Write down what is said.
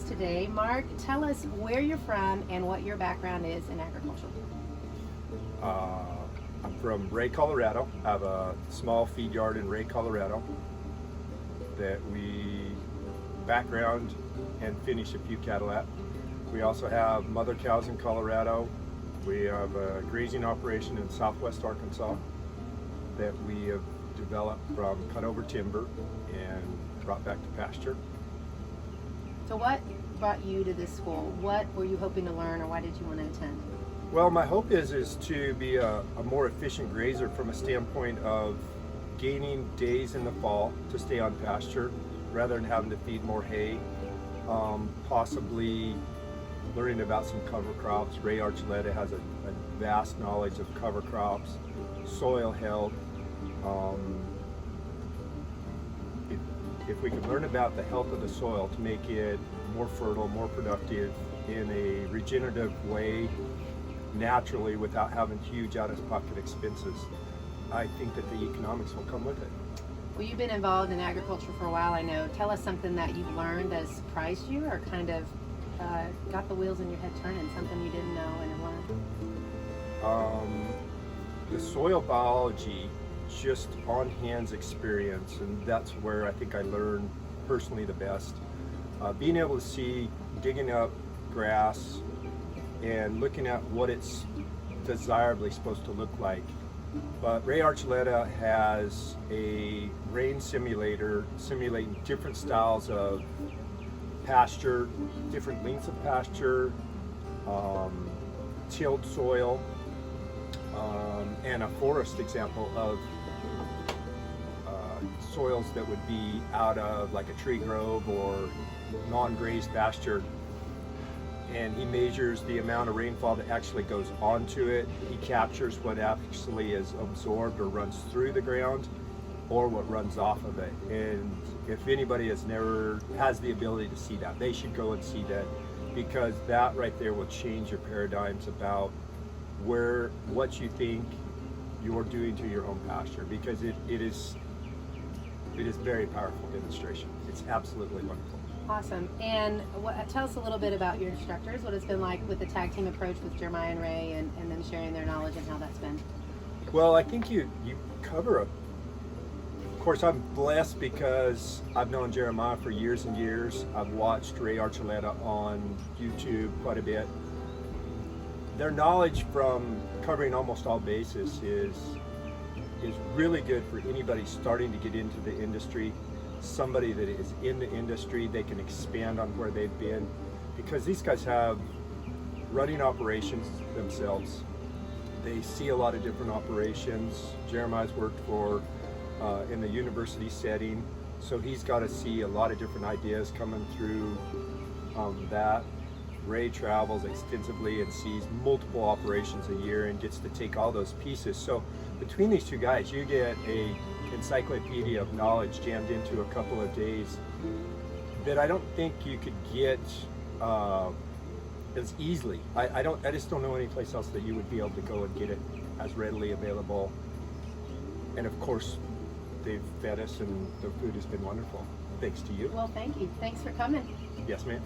Today. Mark, tell us where you're from and what your background is in agriculture. I'm from Wray, Colorado. I have a small feed yard in Wray, Colorado that we background and finish a few cattle at. We also have mother cows in Colorado. We have a grazing operation in southwest Arkansas that we have developed from cut over timber and brought back to pasture. So what brought you to this school? What were you hoping to learn, or why did you want to attend? Well, my hope is to be a more efficient grazer from a standpoint of gaining days in the fall to stay on pasture rather than having to feed more hay, possibly learning about some cover crops. Wray Archuleta has a vast knowledge of cover crops, soil health. If we can learn about the health of the soil to make it more fertile, more productive in a regenerative way, naturally, without having huge out-of-pocket expenses, I think that the economics will come with it. Well, you've been involved in agriculture for a while, I know. Tell us something that you've learned that has surprised you or kind of got the wheels in your head turning, something you didn't know and have learned. The soil biology, just on hands experience, and that's where I think I learned personally the best. Being able to see, digging up grass and looking at what it's desirably supposed to look like. But Wray Archuleta has a rain simulator simulating different styles of pasture, different lengths of pasture, tilled soil, and a forest example of soils that would be out of like a tree grove or non-grazed pasture. And he measures the amount of rainfall that actually goes onto it. He captures what actually is absorbed or runs through the ground or what runs off of it. And if anybody has the ability to see that, they should go and see that, because that right there will change your paradigms about what you think you're doing to your own pasture, because it is very powerful demonstration. It's absolutely wonderful. Awesome. And tell us a little bit about your instructors, what it's been like with the tag team approach with Jeremiah and Wray, and them sharing their knowledge and how that's been. Well, I think you cover of course, I'm blessed because I've known Jeremiah for years and years. I've watched Wray Archuleta on YouTube quite a bit. Their knowledge from covering almost all bases is really good for anybody starting to get into the industry. Somebody that is in the industry, they can expand on where they've been, because these guys have running operations themselves. They see a lot of different operations. Jeremiah's worked for in the university setting, so he's got to see a lot of different ideas coming through that. Wray travels extensively and sees multiple operations a year and gets to take all those pieces. So between these two guys, you get a encyclopedia of knowledge jammed into a couple of days that I don't think you could get as easily. I just don't know any place else that you would be able to go and get it as readily available. And of course, they've fed us and the food has been wonderful. Thanks to you. Well, thank you. Thanks for coming. Yes, ma'am.